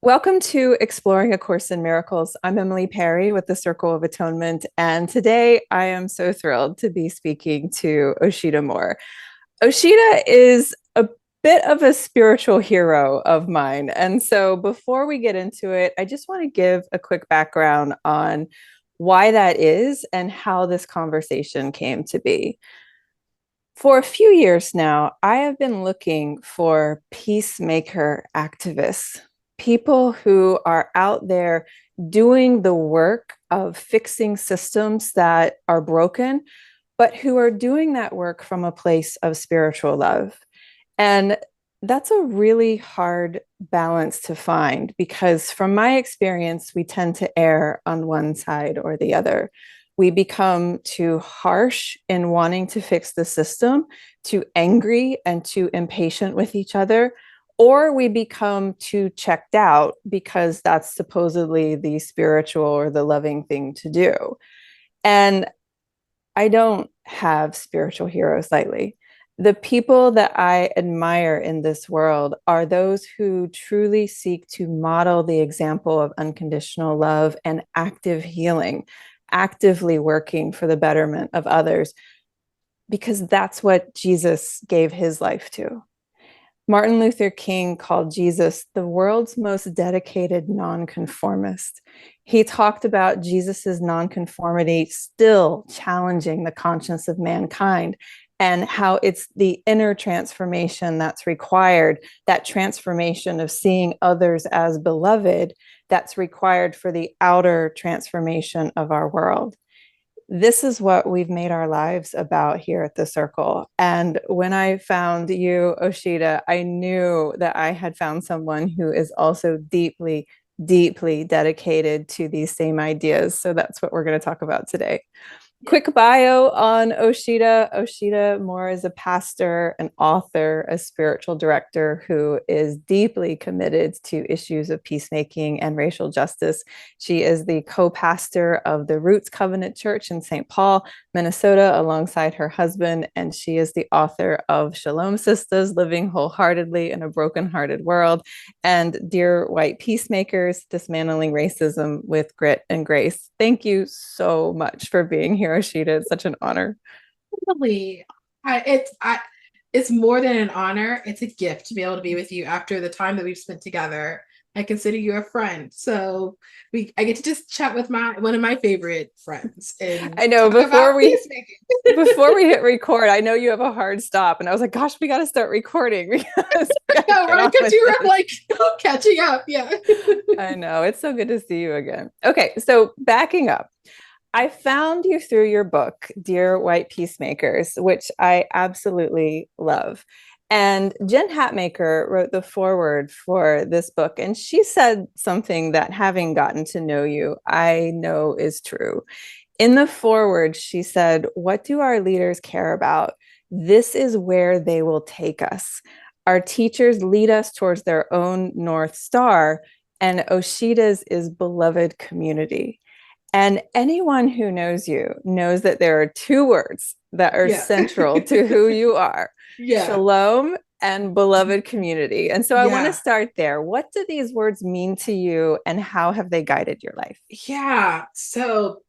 Welcome to Exploring A Course in Miracles. I'm Emily Perry with the Circle of Atonement, and today I am so thrilled to be speaking to Osheta Moore. Osheta is a bit of a spiritual hero of mine, and so before we get into it, I just want to give a quick background on why that is and how this conversation came to be. For a few years now, I have been looking for peacemaker activists, people who are out there doing the work of fixing systems that are broken, but who are doing that work from a place of spiritual love. And that's a really hard balance to find because, from my experience, we tend to err on one side or the other. We become too harsh in wanting to fix the system, too angry and too impatient with each other, or we become too checked out because that's supposedly the spiritual or the loving thing to do. And I don't have spiritual heroes lightly. The people that I admire in this world are those who truly seek to model the example of unconditional love and active healing, actively working for the betterment of others, because that's what Jesus gave his life to. Martin Luther King called Jesus the world's most dedicated nonconformist. He talked about Jesus's nonconformity still challenging the conscience of mankind and how it's the inner transformation that's required, that transformation of seeing others as beloved, that's required for the outer transformation of our world. This is what we've made our lives about here at the Circle. And when I found you, Osheta, I knew that I had found someone who is also deeply, deeply dedicated to these same ideas. So that's what we're going to talk about today. Quick bio on Osheta. Osheta Moore is a pastor, an author, a spiritual director who is deeply committed to issues of peacemaking and racial justice. She is the co-pastor of the Roots Covenant Church in St. Paul, Minnesota, alongside her husband, and she is the author of Shalom Sisters, Living Wholeheartedly in a Brokenhearted World, and Dear White Peacemakers, Dismantling Racism with Grit and Grace. Thank you so much for being here, Osheta. It's such an honor. Really, it's more than an honor. It's a gift to be able to be with you after the time that we've spent together. I consider you a friend, so I get to just chat with my one of my favorite friends and I know talk before about we peacemaking. before we hit record, I know you have a hard stop, and I was like, "Gosh, we got to start recording because we got to No, get right? on Because with you were this." like catching up. Yeah. I know it's so good to see you again. Okay, so backing up, I found you through your book, Dear White Peacemakers, which I absolutely love. And Jen Hatmaker wrote the foreword for this book, and she said something that, having gotten to know you, I know is true. In the foreword, she said, "What do our leaders care about? This is where they will take us. Our teachers lead us towards their own North Star, and Osheta's is beloved community." And anyone who knows you knows that there are two words that are Yeah. central to who you are: Yeah. shalom and beloved community. And so I want to Yeah. start there. What do these words mean to you, and how have they guided your life? Yeah. So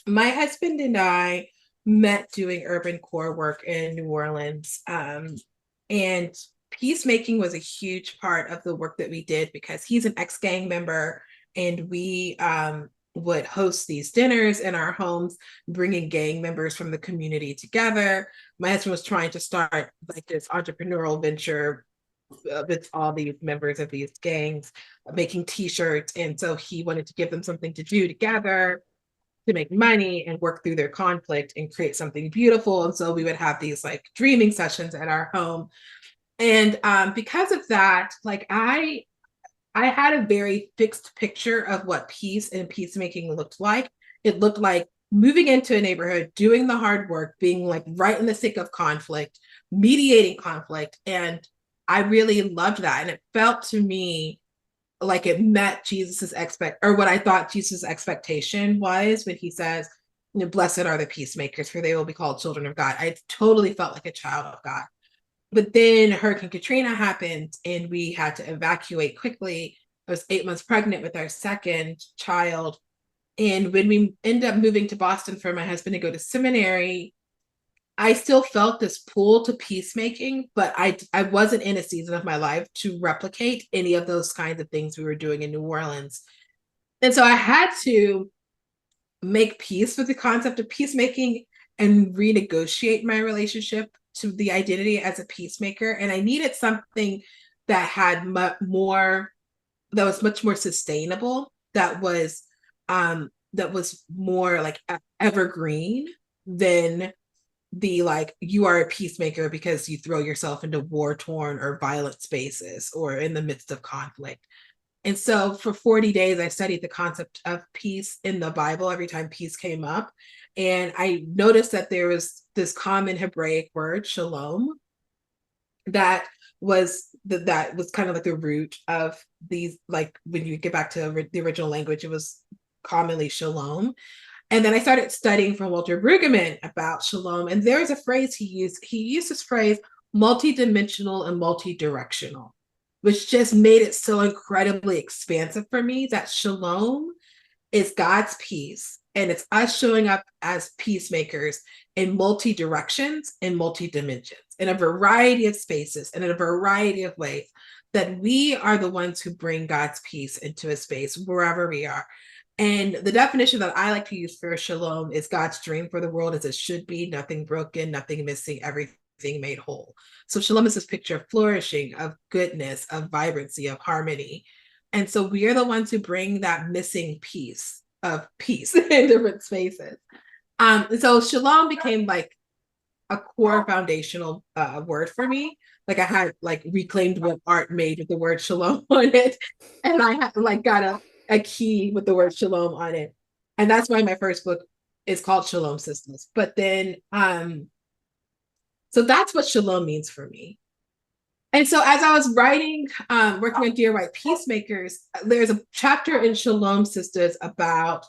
my husband and I met doing urban core work in New Orleans. And peacemaking was a huge part of the work that we did because he's an ex-gang member, and we would host these dinners in our homes, bringing gang members from the community together. My husband was trying to start like this entrepreneurial venture with all these members of these gangs, making t-shirts. And so he wanted to give them something to do together to make money and work through their conflict and create something beautiful. And so we would have these like dreaming sessions at our home. And because of that, like I had a very fixed picture of what peace and peacemaking looked like. It looked like moving into a neighborhood, doing the hard work, being like right in the thick of conflict, mediating conflict. And I really loved that. And it felt to me like it met Jesus's or what I thought Jesus's expectation was when he says, you know, blessed are the peacemakers, for they will be called children of God. I totally felt like a child of God. But then Hurricane Katrina happened and we had to evacuate quickly. I was 8 months pregnant with our second child. And when we ended up moving to Boston for my husband to go to seminary, I still felt this pull to peacemaking, but I wasn't in a season of my life to replicate any of those kinds of things we were doing in New Orleans. And so I had to make peace with the concept of peacemaking and renegotiate my relationship to the identity as a peacemaker. And I needed something that had more, that was much more sustainable, that was more like evergreen than the like you are a peacemaker because you throw yourself into war torn or violent spaces or in the midst of conflict. And so for 40 days, I studied the concept of peace in the Bible every time peace came up. And I noticed that there was this common Hebraic word, shalom, that was kind of like the root of these, like when you get back to the original language, it was commonly shalom. And then I started studying from Walter Brueggemann about shalom. And there's a phrase he used. He used this phrase, multidimensional and multi-directional, which just made it so incredibly expansive for me that shalom is God's peace. And it's us showing up as peacemakers in multi directions and multi dimensions, in a variety of spaces and in a variety of ways, that we are the ones who bring God's peace into a space wherever we are. And the definition that I like to use for shalom is God's dream for the world as it should be, nothing broken, nothing missing, everything made whole. So shalom is this picture of flourishing, of goodness, of vibrancy, of harmony. And so we are the ones who bring that missing piece of peace in different spaces. So shalom became like a core foundational word for me. Like I had like reclaimed what art made with the word shalom on it. And I had like got a key with the word shalom on it. And that's why my first book is called Shalom Sisters. But then, so that's what shalom means for me. And so as I was writing, working on Dear White Peacemakers, there's a chapter in Shalom Sisters about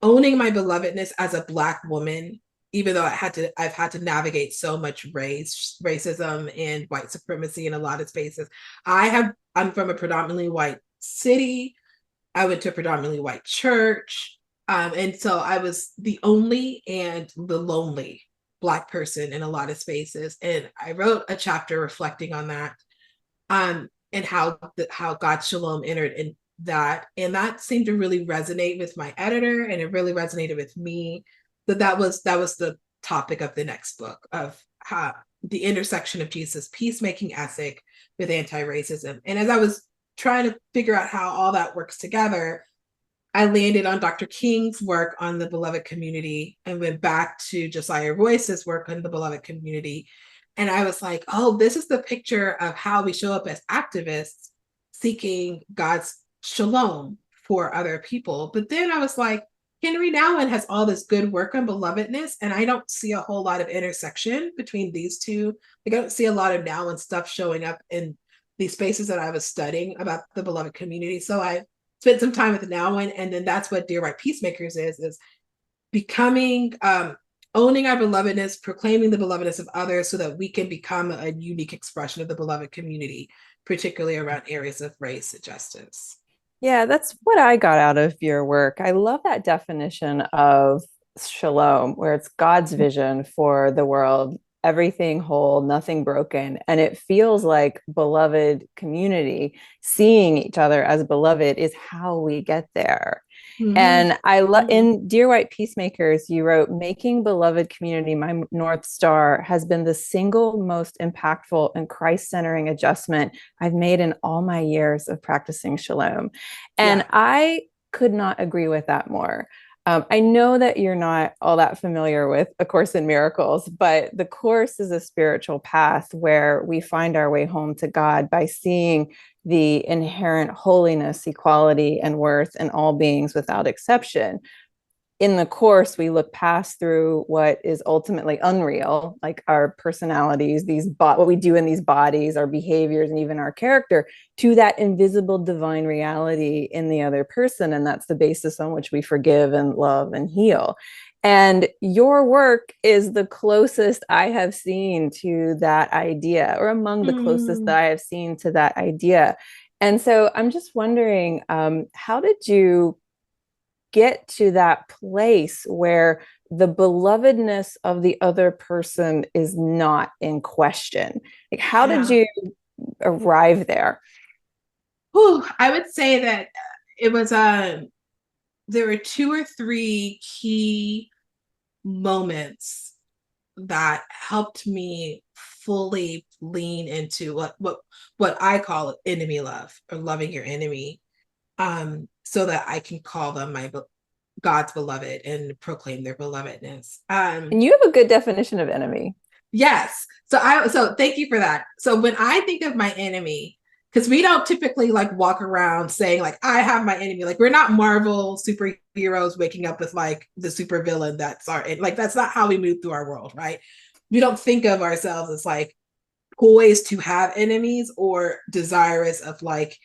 owning my belovedness as a Black woman, even though I've had to navigate so much racism and white supremacy in a lot of spaces. I'm from a predominantly white city. I went to a predominantly white church. And so I was the only and the lonely Black person in a lot of spaces. And I wrote a chapter reflecting on that, and how God's shalom entered in that. And that seemed to really resonate with my editor, and it really resonated with me. That was the topic of the next book, of how the intersection of Jesus' peacemaking ethic with anti-racism. And as I was trying to figure out how all that works together, I landed on Dr. King's work on the beloved community and went back to Josiah Royce's work on the beloved community. And I was like, oh, this is the picture of how we show up as activists seeking God's shalom for other people. But then I was like, Henry Nouwen has all this good work on belovedness, and I don't see a whole lot of intersection between these two. Like, I don't see a lot of Nouwen stuff showing up in these spaces that I was studying about the beloved community. So I spent some time with Nouwen, and then that's what Dear White Peacemakers is becoming, owning our belovedness, proclaiming the belovedness of others so that we can become a unique expression of the beloved community, particularly around areas of race and justice. Yeah, that's what I got out of your work. I love that definition of shalom, where it's God's vision for the world, everything whole, nothing broken. And it feels like beloved community, seeing each other as beloved is how we get there. Mm-hmm. And I love in Dear White Peacemakers, you wrote, making beloved community my North Star has been the single most impactful and Christ-centering adjustment I've made in all my years of practicing shalom. And I could not agree with that more. I know that you're not all that familiar with A Course in Miracles, but the Course is a spiritual path where we find our way home to God by seeing the inherent holiness, equality, and worth in all beings without exception. In the Course, we look past through what is ultimately unreal, like our personalities, what we do in these bodies, our behaviors, and even our character, to that invisible divine reality in the other person. And that's the basis on which we forgive and love and heal. And your work is the closest I have seen to that idea, or among the closest that I have seen to that idea. And so I'm just wondering, how did you get to that place where the belovedness of the other person is not in question? Like, how did Yeah. you arrive there? Whew, I would say that it was there were two or three key moments that helped me fully lean into what I call enemy love, or loving your enemy, so that I can call them God's beloved and proclaim their belovedness. And you have a good definition of enemy. Yes. So thank you for that. So when I think of my enemy, because we don't typically like walk around saying like I have my enemy. Like we're not Marvel superheroes waking up with like the super villain that's our, like that's not how we move through our world, right? We don't think of ourselves as like poised to have enemies or desirous of like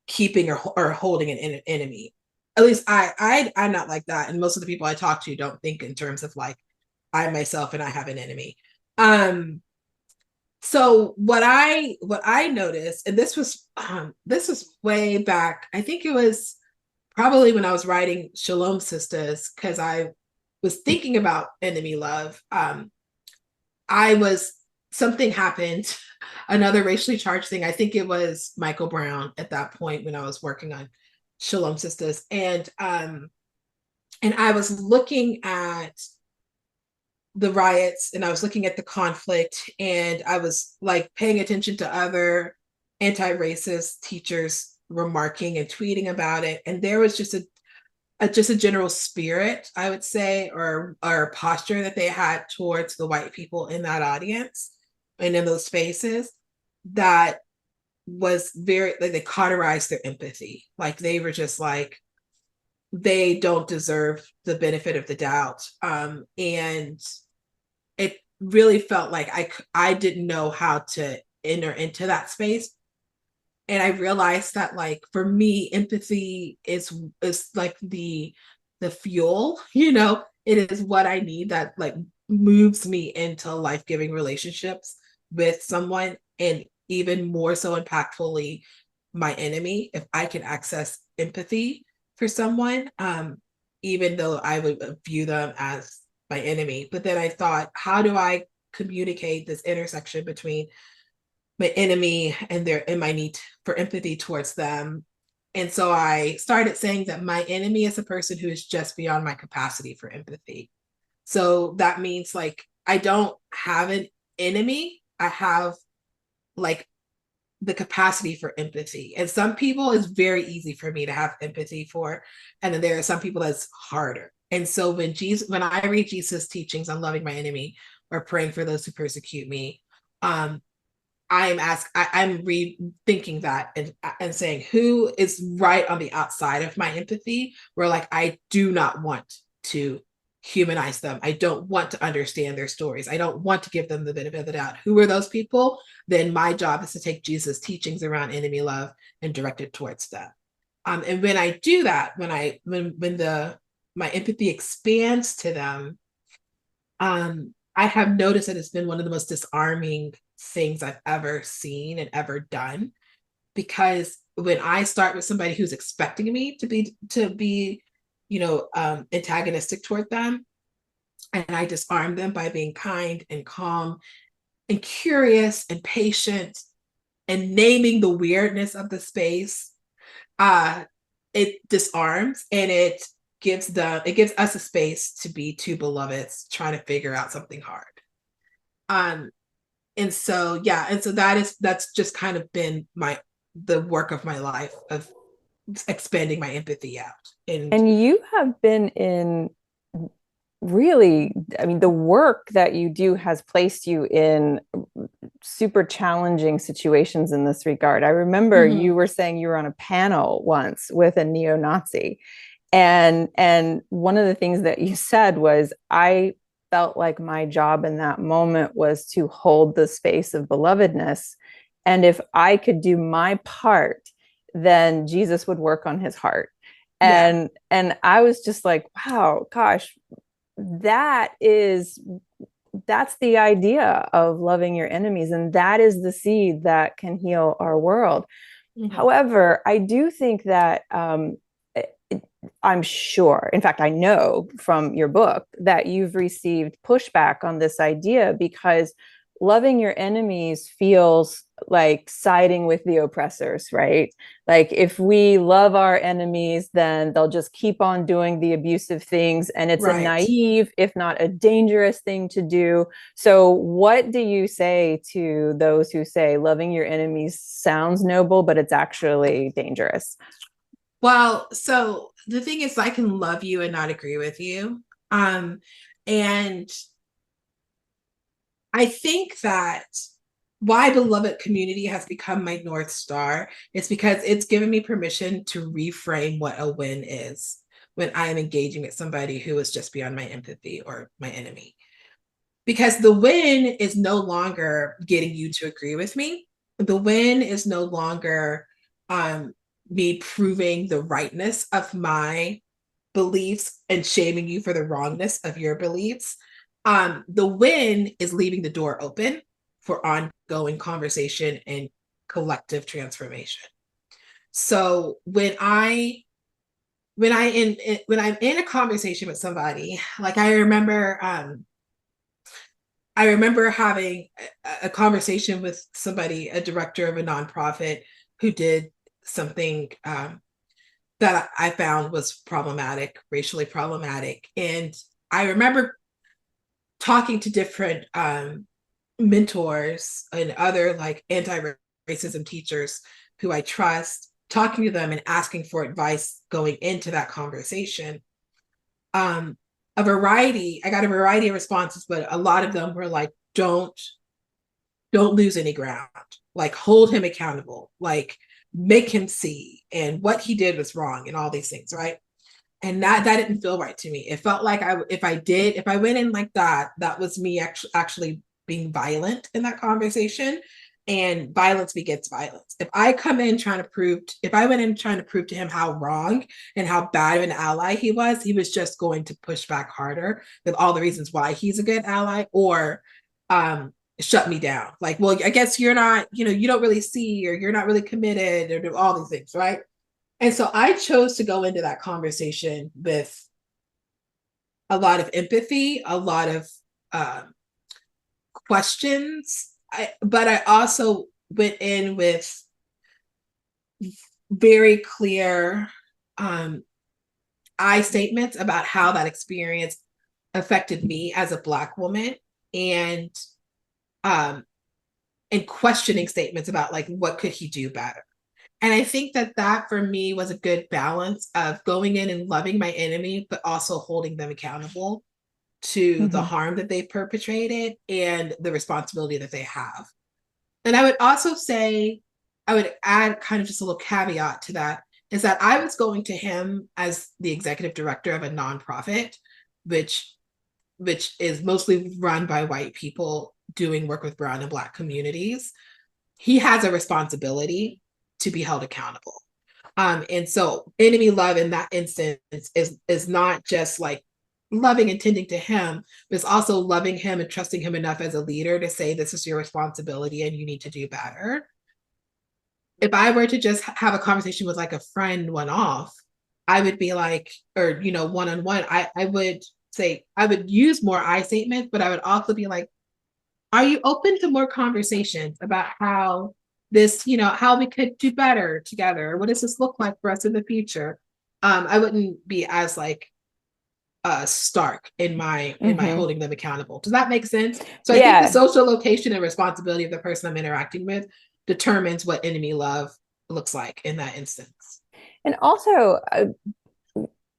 keeping or holding an enemy. At least I'm not like that, and most of the people I talk to don't think in terms of like I myself and I have an enemy. Um, so what I noticed, and this was way back. I think it was probably when I was writing Shalom Sisters, because I was thinking about enemy love. I was Something happened, another racially charged thing. I think it was Michael Brown at that point when I was working on Shalom Sisters, and I was looking at the riots and I was looking at the conflict, and I was like paying attention to other anti-racist teachers remarking and tweeting about it, and there was just a general spirit, I would say, or posture that they had towards the white people in that audience and in those spaces that was very like they cauterized their empathy. Like they were just like they don't deserve the benefit of the doubt. And it really felt like I didn't know how to enter into that space, and I realized that like for me empathy is like the fuel, it is what I need that like moves me into life-giving relationships with someone, and even more so impactfully my enemy, if I can access empathy for someone, even though I would view them as my enemy. But then I thought, how do I communicate this intersection between my enemy and my need for empathy towards them? And so I started saying that my enemy is a person who is just beyond my capacity for empathy. So that means like I don't have an enemy, I have like the capacity for empathy. And some people is very easy for me to have empathy for, and then there are some people that's harder. And so when I read Jesus teachings on loving my enemy or praying for those who persecute me, um I'm rethinking that and saying who is right on the outside of my empathy, where like I do not want to humanize them. I don't want to understand their stories. I don't want to give them the benefit of the doubt. Who are those people? Then my job is to take Jesus' teachings around enemy love and direct it towards them. And when I do that, when the my empathy expands to them, I have noticed that it's been one of the most disarming things I've ever seen and ever done. Because when I start with somebody who's expecting me to be, antagonistic toward them, and I disarm them by being kind and calm and curious and patient and naming the weirdness of the space, uh, it disarms, and it gives us a space to be two beloveds trying to figure out something hard. Um, and so yeah, and so that's just kind of been the work of my life of expanding my empathy out. And And you have been in really, I mean, the work that you do has placed you in super challenging situations in this regard. I remember you Mhm. were saying you were on a panel once with a neo-Nazi. And one of the things that you said was, I felt like my job in that moment was to hold the space of belovedness. And if I could do my part, then Jesus would work on his heart. Yeah. And I was just like, wow, gosh, that is that's the idea of loving your enemies, and that is the seed that can heal our world. Mhm. However, I do think that I'm sure, in fact, I know from your book that you've received pushback on this idea because loving your enemies feels like siding with the oppressors, right? Like if we love our enemies, then they'll just keep on doing the abusive things. And it's a Right. naive, if not a dangerous thing to do. So, what do you say to those who say loving your enemies sounds noble, but it's actually dangerous? Well, so the thing is, I can love you and not agree with you. And I think that why beloved community has become my North Star is because it's given me permission to reframe what a win is when I am engaging with somebody who is just beyond my empathy or my enemy. Because the win is no longer getting you to agree with me. The win is no longer um, me proving the rightness of my beliefs and shaming you for the wrongness of your beliefs. The win is leaving the door open for ongoing conversation and collective transformation. So when I'm in a conversation with somebody, like I remember having a conversation with somebody, a director of a nonprofit, who did something that I found was problematic, racially problematic. And I remember talking to different mentors and other like anti-racism teachers who I trust, talking to them and asking for advice going into that conversation. Um, I got a variety of responses, but a lot of them were like, don't lose any ground. Like hold him accountable. Like make him see and what he did was wrong and all these things, right? And that didn't feel right to me. It felt like if I went in like that, that was me actually being violent in that conversation. And violence begets violence. If I went in trying to prove to him how wrong and how bad of an ally he was just going to push back harder with all the reasons why he's a good ally, or shut me down. Like, well, I guess you're not, you don't really see, or you're not really committed, or do all these things, right? And so I chose to go into that conversation with a lot of empathy, a lot of um, questions. But I also went in with very clear um, I statements about how that experience affected me as a Black woman, and um, and questioning statements about like what could he do better. And I think that for me was a good balance of going in and loving my enemy, but also holding them accountable to the Mm-hmm. harm that they've perpetrated and the responsibility that they have. And I would also say, I would add kind of just a little caveat to that, is that I was going to him as the executive director of a nonprofit, which which is mostly run by white people doing work with brown and Black communities. He has a responsibility to be held accountable. And so enemy love in that instance is not just like loving and tending to him, but it's also loving him and trusting him enough as a leader to say this is your responsibility and you need to do better. If I were to just have a conversation with like a friend one off, I would be like, or one on one, I would say I would use more I statements, but I would also be like, are you open to more conversations about how this, how we could do better together? What does this look like for us in the future? I wouldn't be as like stark in my Mm-hmm. holding them accountable. Does that make sense? So I think the Yeah. social location and responsibility of the person I'm interacting with determines what enemy love looks like in that instance. And also,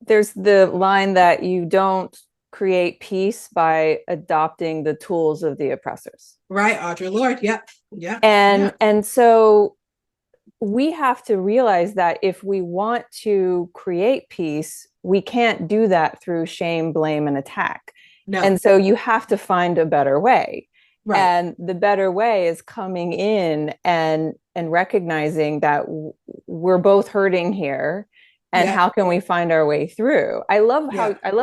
there's the line that you don't create peace by adopting the tools of the oppressors. Right, Audre Lorde. Yep. Yep. And Yep. and so we have to realize that if we want to create peace, we can't do that through shame, blame, and attack. No. And so you have to find a better way. Right. And the better way is coming in and recognizing that we're both hurting here, and Yep. how can we find our way through. Yep. I love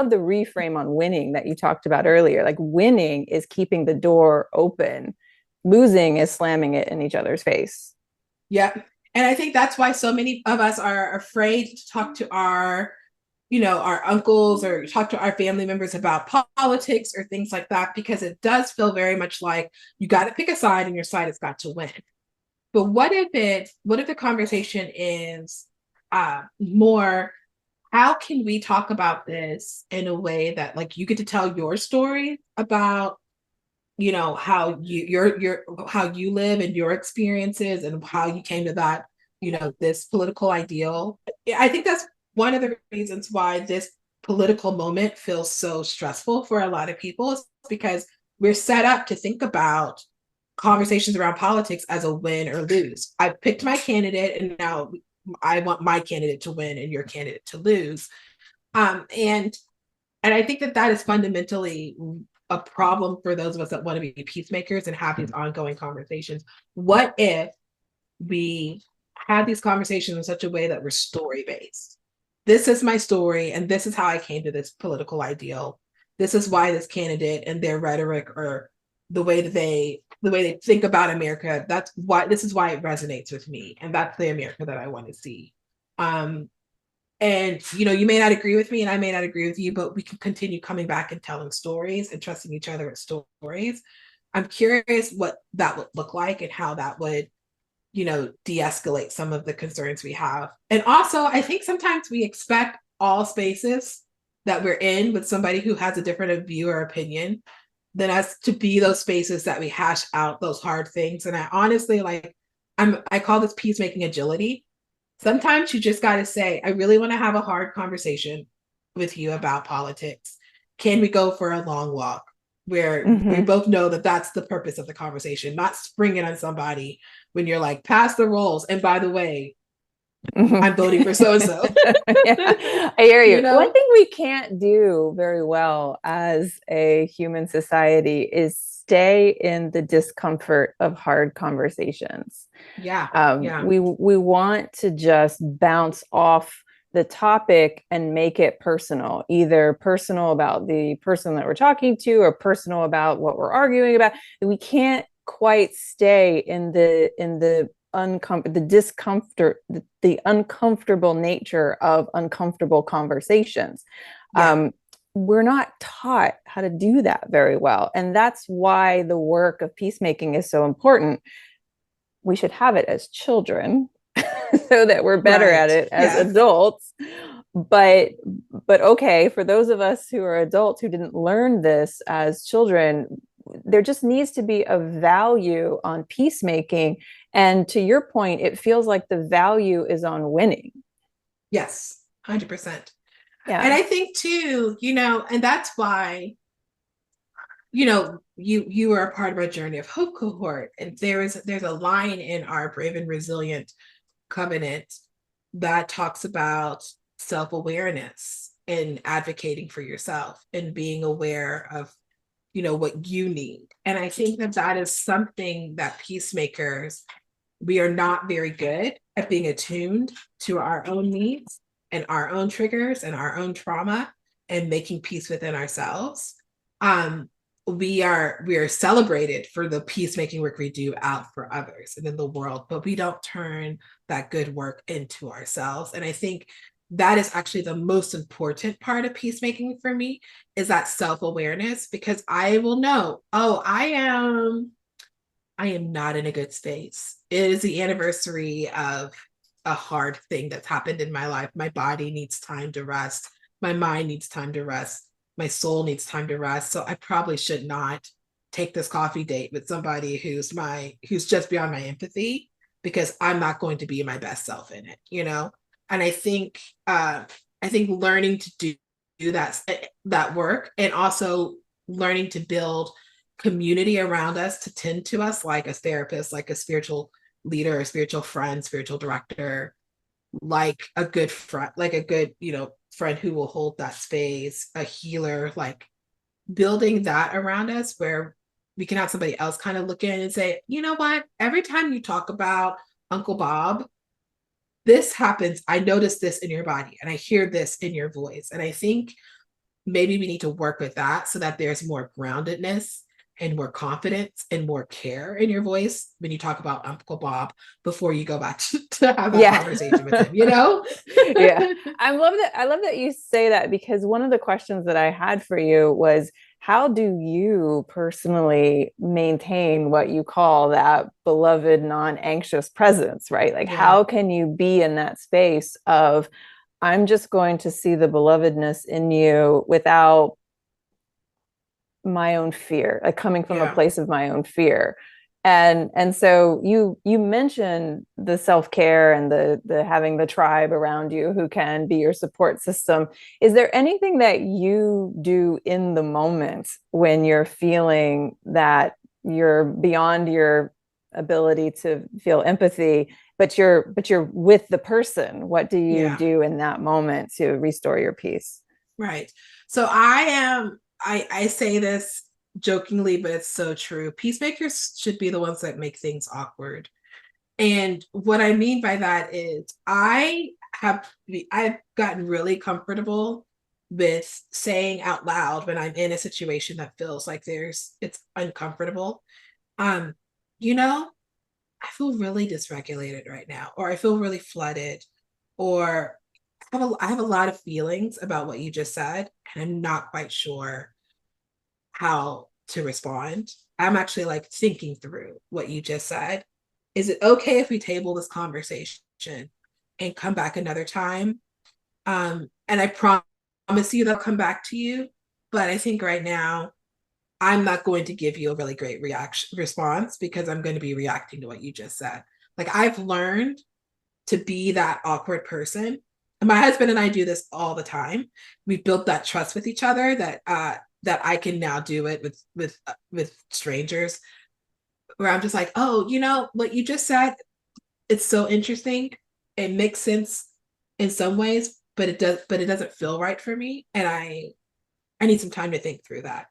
the reframe on winning that you talked about earlier. Like winning is keeping the door open, losing is slamming it in each other's face. Yep. And I think that's why so many of us are afraid to talk to our, our uncles or talk to our family members about politics or things like that, because it does feel very much like you got to pick a side and your side has got to win. But what if the conversation is more, how can we talk about this in a way that like you get to tell your story about, how your how you live and your experiences and how you came to that, this political ideal. I think that's one of the reasons why this political moment feels so stressful for a lot of people, is because we're set up to think about conversations around politics as a win or lose. I picked my candidate and now I want my candidate to win and your candidate to lose. And I think that that is fundamentally a problem for those of us that want to be peacemakers and have these ongoing conversations. What if we had these conversations in such a way that we're story based? This is my story, and this is how I came to this political ideal. This is why this candidate and their rhetoric, or the way they think about America, that's why, this is why it resonates with me, and that's the America that I want to see. And you may not agree with me and I may not agree with you, but we can continue coming back and telling stories and trusting each other with stories. I'm curious what that would look like and how that would, de-escalate some of the concerns we have. And also, I think sometimes we expect all spaces that we're in with somebody who has a different view or opinion than us to be those spaces that we hash out those hard things. And I honestly, like, I call this peacemaking agility. Sometimes you just got to say, I really want to have a hard conversation with you about politics. Can we go for a long walk where we both know that that's the purpose of the conversation, not springing on somebody when you're like, pass the rolls. And by the way, I'm voting for so-and-so. Yeah, I hear you. One thing we can't do very well as a human society is stay in the discomfort of hard conversations. Yeah. We want to just bounce off the topic and make it personal, either personal about the person that we're talking to or personal about what we're arguing about. We can't quite stay in the discomfort, the uncomfortable nature of uncomfortable conversations. Yeah. We're not taught how to do that very well. And that's why the work of peacemaking is so important. We should have it as children so that we're better at it as adults. But okay, for those of us who are adults who didn't learn this as children, there just needs to be a value on peacemaking. And to your point, it feels like the value is on winning. Yes, 100%. Yeah. And I think too, and that's why, you are a part of our Journey of Hope cohort. And there's a line in our Brave and Resilient covenant that talks about self-awareness and advocating for yourself and being aware of what you need. And I think that that is something that peacemakers, we are not very good at being attuned to our own needs and our own triggers and our own trauma and making peace within ourselves. We are celebrated for the peacemaking work we do out for others and in the world, but we don't turn that good work into ourselves. And I think that is actually the most important part of peacemaking for me, is that self-awareness, because I will know, I am not in a good space. It is the anniversary of a hard thing that's happened in my life. My body needs time to rest. My mind needs time to rest. My soul needs time to rest. So I probably should not take this coffee date with somebody who's just beyond my empathy, because I'm not going to be my best self in it, And I think learning to do that work, and also learning to build community around us to tend to us, like a therapist, like a spiritual leader, a spiritual friend, spiritual director, like a good friend, like a good, friend who will hold that space, a healer, like building that around us where we can have somebody else kind of look in and say, you know what, every time you talk about Uncle Bob, this happens. I notice this in your body and I hear this in your voice. And I think maybe we need to work with that so that there's more groundedness and more confidence and more care in your voice when you talk about Uncle Bob before you go back to have that Yeah. conversation with him, you know? Yeah. I love that you say that, because one of the questions that I had for you was, how do you personally maintain what you call that beloved non-anxious presence, right? Like, Yeah, how can you be in that space of, I'm just going to see the belovedness in you without my own fear, like coming from a yeah, place of my own fear. And so you mentioned the self-care and the having the tribe around you who can be your support system. Is there anything that you do in the moment when you're feeling that you're beyond your ability to feel empathy, but you're with the person? What do you yeah. do in that moment to restore your peace? Right. So I say this jokingly, but it's so true. Peacemakers should be the ones that make things awkward. And what I mean by that is I've gotten really comfortable with saying out loud when I'm in a situation that feels like it's uncomfortable. Um, you know, I feel really dysregulated right now, or I feel really flooded, or I have a lot of feelings about what you just said, and I'm not quite sure how to respond. I'm actually like thinking through what you just said. Is it okay if we table this conversation and come back another time? And I promise you they'll come back to you. But I think right now I'm not going to give you a really great reaction response because I'm going to be reacting to what you just said. Like I've learned to be that awkward person. And my husband and I do this all the time. We've built that trust with each other that I can now do it with strangers, where I'm just like, oh, you know what you just said, it's so interesting. It makes sense in some ways, but it doesn't feel right for me. And I need some time to think through that.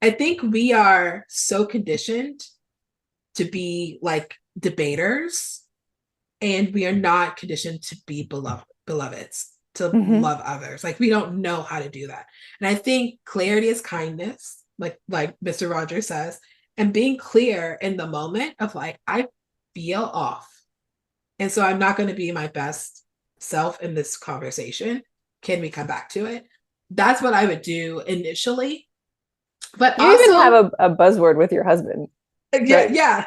I think we are so conditioned to be like debaters, and we are not conditioned to be beloveds, to Mm-hmm. love others. Like we don't know how to do that. And I think clarity is kindness, like Mr. Rogers says, and being clear in the moment of like, I feel off. And so I'm not going to be my best self in this conversation. Can we come back to it? That's what I would do initially. But You even have also, a buzzword with your husband, yeah, right? yeah,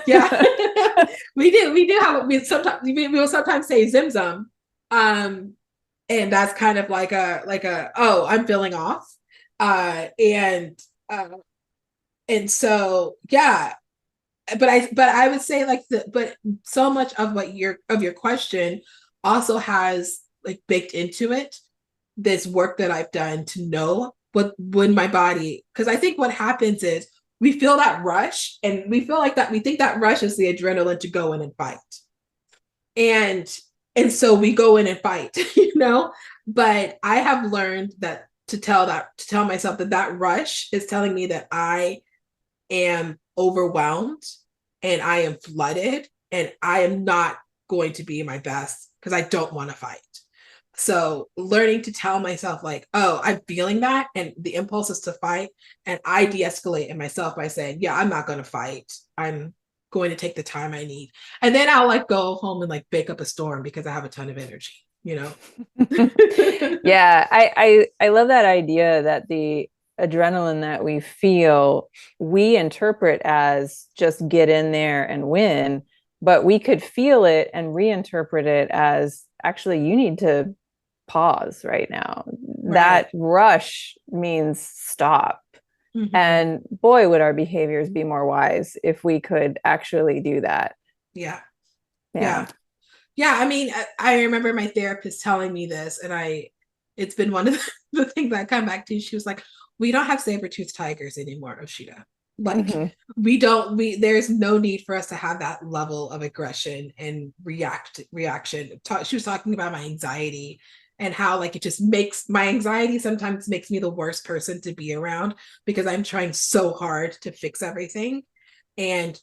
yeah. We do have we will sometimes say Zim Zim, um, and that's kind of like a oh, I'm feeling off, uh, and uh, and so yeah. But I would say like but so much of what your question also has like baked into it this work that I've done to know what when my body, because I think what happens is we feel that rush and we feel like that we think that rush is the adrenaline to go in and fight. And so we go in and fight, you know? But I have learned to tell myself that that rush is telling me that I am overwhelmed and I am flooded and I am not going to be my best because I don't want to fight. So learning to tell myself like, oh, I'm feeling that and the impulse is to fight, and I de-escalate in myself by saying, yeah, I'm not going to fight. I'm going to take the time I need. And then I'll like go home and like bake up a storm because I have a ton of energy, you know? Yeah, I love that idea that the adrenaline that we feel, we interpret as just get in there and win, but we could feel it and reinterpret it as, actually, you need to pause right now. That Right. rush means stop. Mm-hmm. And boy, would our behaviors be more wise if we could actually do that. Yeah. Yeah. Yeah. Yeah, I mean, I remember my therapist telling me this, and it's been one of the things I come back to. She was like, "We don't have saber-toothed tigers anymore, Osheta. Like, Mm-hmm. there's no need for us to have that level of aggression and reaction." She was talking about my anxiety and how like it just makes my anxiety sometimes makes me the worst person to be around because I'm trying so hard to fix everything. And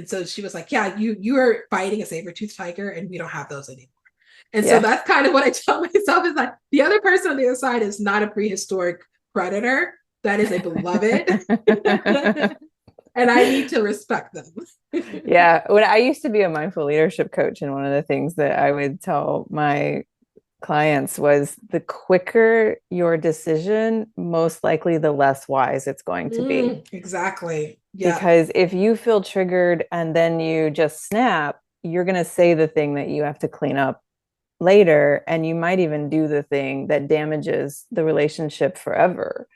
so she was like, yeah, you are fighting a saber-toothed tiger and we don't have those anymore. And so Yeah. that's kind of what I tell myself is like the other person on the other side is not a prehistoric predator. That is a beloved. And I need to respect them. Yeah, when I used to be a mindful leadership coach, and one of the things that I would tell my clients was the quicker your decision, most likely the less wise it's going to be. Exactly. Yeah. Because if you feel triggered and then you just snap, you're going to say the thing that you have to clean up later, and you might even do the thing that damages the relationship forever.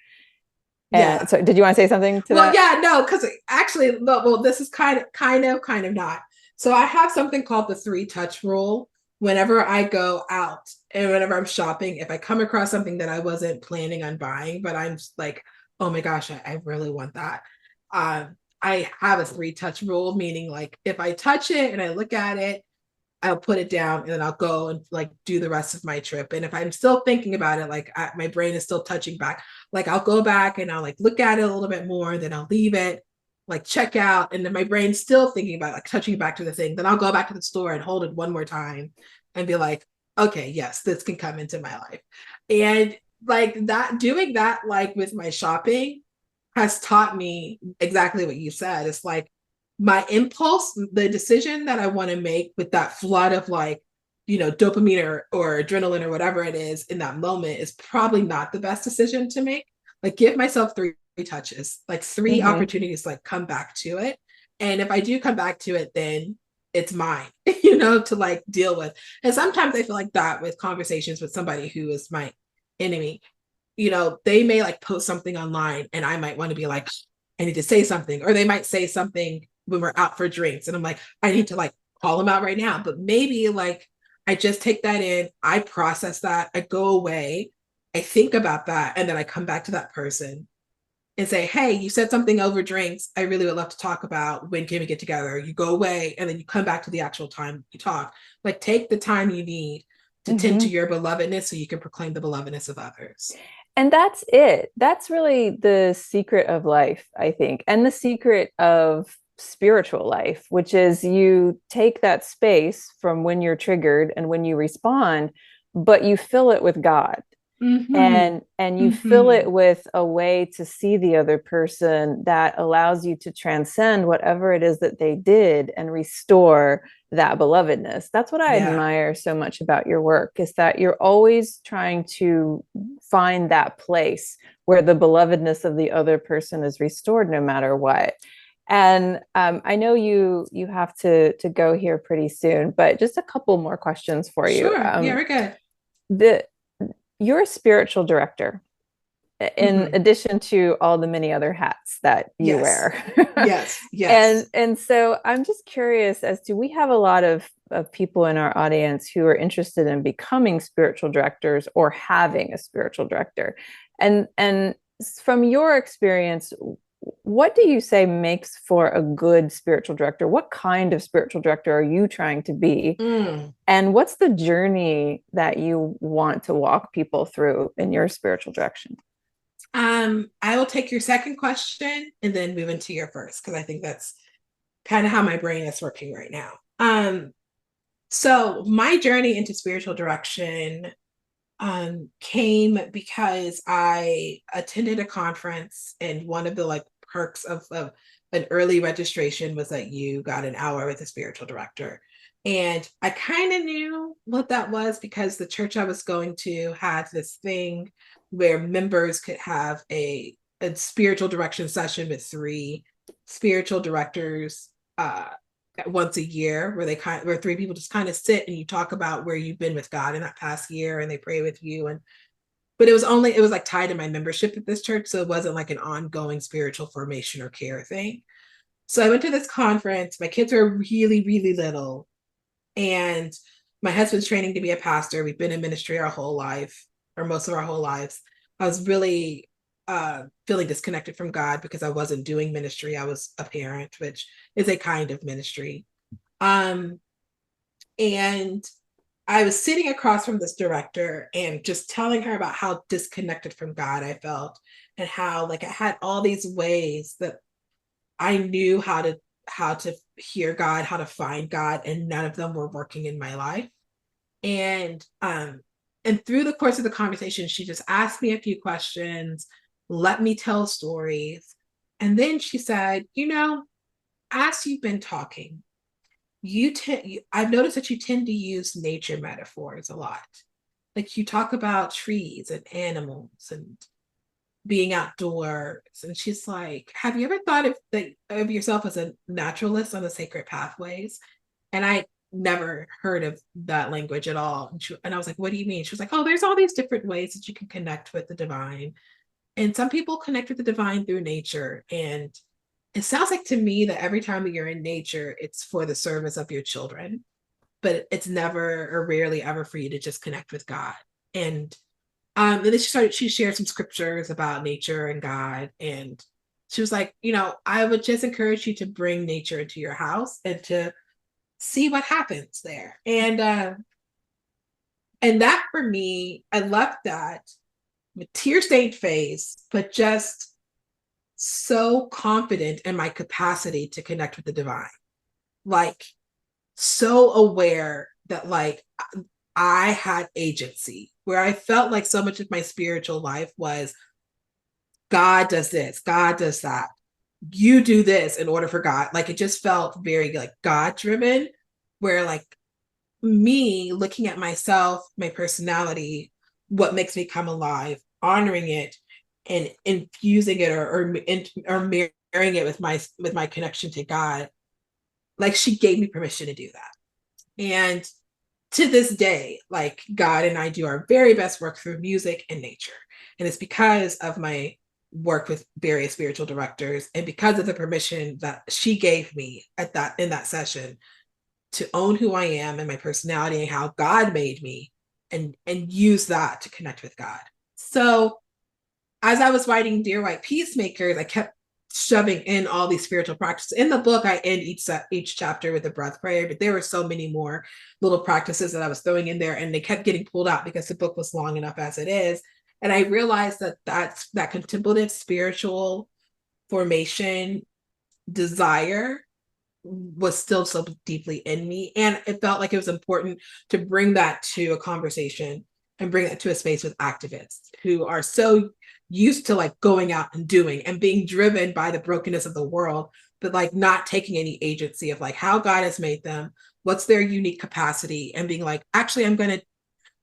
And Yeah. so, did you want to say something to Well, that? yeah, no, because actually, well, this is kind of not. So I have something called the three touch rule. Whenever I go out and whenever I'm shopping, if I come across something that I wasn't planning on buying, but I'm like, oh my gosh, I really want that. I have a three touch rule, meaning like if I touch it and I look at it, I'll put it down and then I'll go and like do the rest of my trip. And if I'm still thinking about it, like my brain is still touching back, like I'll go back and I'll like look at it a little bit more, then I'll leave it, like check out, and then my brain's still thinking about like touching back to the thing. Then I'll go back to the store and hold it one more time and be like, okay, yes, this can come into my life. And like that, doing that like with my shopping has taught me exactly what you said. It's like my impulse, the decision that I want to make with that flood of like, dopamine or adrenaline or whatever it is in that moment is probably not the best decision to make. Like give myself three touches, like 3 Mm-hmm. opportunities, like come back to it. And if I do come back to it, then it's mine, to like deal with. And sometimes I feel like that with conversations with somebody who is my enemy, they may like post something online and I might want to be like, I need to say something, or they might say something when we're out for drinks and I'm like, I need to like call them out right now. But maybe like I just take that in, I process that, I go away, I think about that, and then I come back to that person and say, hey, you said something over drinks. I really would love to talk about when can we get together. You go away and then you come back to the actual time you talk. Like take the time you need to tend to Mm-hmm. your belovedness so you can proclaim the belovedness of others. And that's it. That's really the secret of life, I think, and the secret of spiritual life, which is you take that space from when you're triggered and when you respond, but you fill it with God. Mm-hmm. And you fill Mm-hmm. it with a way to see the other person that allows you to transcend whatever it is that they did and restore that belovedness. That's what I Yeah. admire so much about your work, is that you're always trying to find that place where the belovedness of the other person is restored no matter what. And I know you have to go here pretty soon, but just a couple more questions for you. Sure. Yeah, we're good. The You're a spiritual director in Mm-hmm. addition to all the many other hats that you Yes. wear. Yes. and Yes. and so I'm just curious, as to, we have a lot of people in our audience who are interested in becoming spiritual directors or having a spiritual director. And from your experience, what do you say makes for a good spiritual director? What kind of spiritual director are you trying to be? Mm. And what's the journey that you want to walk people through in your spiritual direction? I will take your second question and then move into your first because I think that's kind of how my brain is working right now. So my journey into spiritual direction came because I attended a conference, and one of the like perks of an early registration was that you got an hour with a spiritual director. And I kind of knew what that was because the church I was going to had this thing where members could have a spiritual direction session with 3 spiritual directors once a year, where 3 people just kind of sit and you talk about where you've been with God in that past year, and they pray with you. And but it was like tied to my membership at this church, so it wasn't like an ongoing spiritual formation or care thing. So I went to this conference. My kids were really really little, and my husband's training to be a pastor. We've been in ministry our whole life, or most of our whole lives. I was really feeling disconnected from God because I wasn't doing ministry. I was a parent, which is a kind of ministry. Um, and I was sitting across from this director and just telling her about how disconnected from God I felt, and how like I had all these ways that I knew how to hear God, how to find God, and none of them were working in my life. And through the course of the conversation, she just asked me a few questions. let me tell stories. And then she said, as you've been talking, I've noticed that you tend to use nature metaphors a lot. Like you talk about trees and animals and being outdoors. And she's like, have you ever thought of yourself as a naturalist on the sacred pathways? And I never heard of that language at all. And I was like, what do you mean? She was like, oh, there's all these different ways that you can connect with the divine. And some people connect with the divine through nature. And it sounds like to me that every time that you're in nature, it's for the service of your children, but it's never or rarely ever for you to just connect with God. And then she shared some scriptures about nature and God. And she was like, I would just encourage you to bring nature into your house and to see what happens there. And that for me, I left that with tear-stained face, but just so confident in my capacity to connect with the divine. Like so aware that like I had agency, where I felt like so much of my spiritual life was God does this, God does that. You do this in order for God. Like it just felt very like God driven, where like me looking at myself, my personality, what makes me come alive, honoring it and infusing it or marrying it with my connection to God. Like she gave me permission to do that. And to this day, like God and I do our very best work through music and nature. And it's because of my work with various spiritual directors and because of the permission that she gave me in that session to own who I am and my personality and how God made me and use that to connect with God. So as I was writing Dear White Peacemakers, I kept shoving in all these spiritual practices. In the book, I end each chapter with a breath prayer, but there were so many more little practices that I was throwing in there, and they kept getting pulled out because the book was long enough as it is. And I realized that contemplative spiritual formation desire was still so deeply in me. And it felt like it was important to bring that to a conversation and bring that to a space with activists who are so used to like going out and doing and being driven by the brokenness of the world, but like not taking any agency of like how God has made them, what's their unique capacity, and being like, actually, I'm going to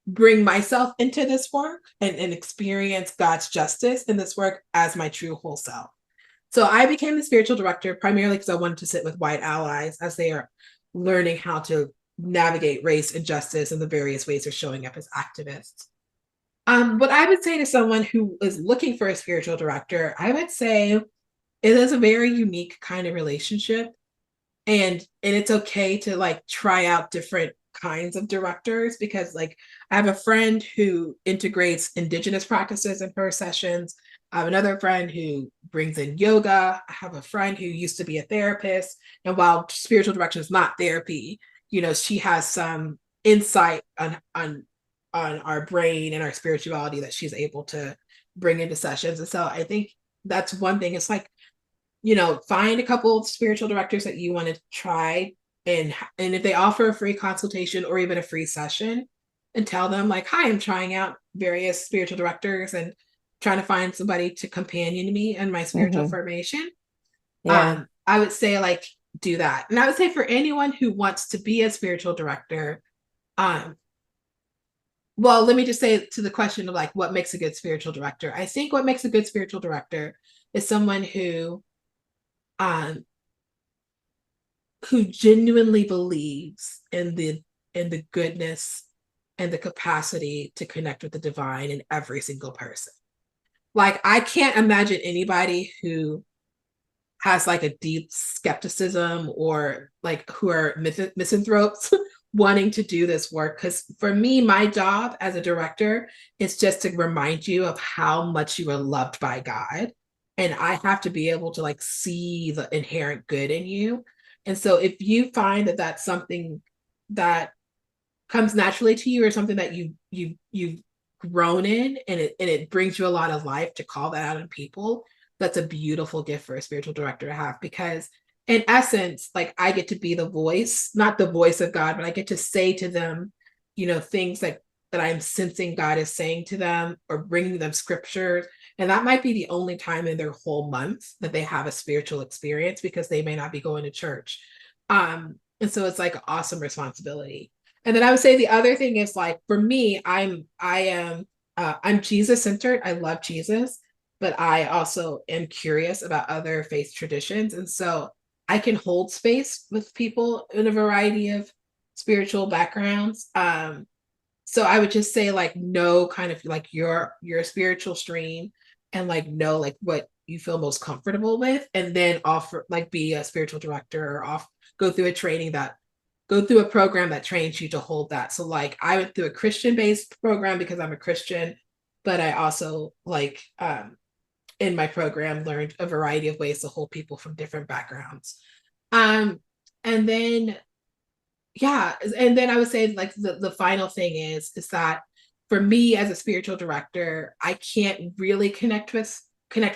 bring myself into this work and experience God's justice in this work as my true whole self. So I became the spiritual director primarily because I wanted to sit with white allies as they are learning how to navigate race and justice and the various ways they're showing up as activists. What I would say to someone who is looking for a spiritual director, I would say it is a very unique kind of relationship. And it's okay to like try out different kinds of directors because like I have a friend who integrates indigenous practices in her sessions. I have another friend who brings in yoga. I have a friend who used to be a therapist. And while spiritual direction is not therapy, she has some insight on our brain and our spirituality that she's able to bring into sessions. And so I think that's one thing. It's like, find a couple of spiritual directors that you want to try, and if they offer a free consultation or even a free session, and tell them like, hi, I'm trying out various spiritual directors and trying to find somebody to companion me in my spiritual formation. Yeah. I would say like do that. And I would say for anyone who wants to be a spiritual director, well, let me just say to the question of like what makes a good spiritual director. I think what makes a good spiritual director is someone um, who genuinely believes in the goodness and the capacity to connect with the divine in every single person. Like I can't imagine anybody who has like a deep skepticism or like who are misanthropes wanting to do this work. Because for me, my job as a director is just to remind you of how much you are loved by God. And I have to be able to like see the inherent good in you. And so if you find that that's something that comes naturally to you or something that you've grown in and it brings you a lot of life to call that out in people, that's a beautiful gift for a spiritual director to have, because in essence, like I get to be the voice, not the voice of God, but I get to say to them, things that I'm sensing God is saying to them or bringing them scriptures. And that might be the only time in their whole month that they have a spiritual experience because they may not be going to church. And so it's like an awesome responsibility. And then I would say the other thing is like for me, I'm Jesus centered. I love Jesus, but I also am curious about other faith traditions. And so I can hold space with people in a variety of spiritual backgrounds. So I would just say like know kind of like your spiritual stream and like know like what you feel most comfortable with, and then offer like be a spiritual director or off go through a training that go through a program that trains you to hold that. So like I went through a Christian based program because I'm a Christian, but I also like in my program learned a variety of ways to hold people from different backgrounds. Um and then yeah, and then I would say like the final thing is that for me as a spiritual director, I can't really connect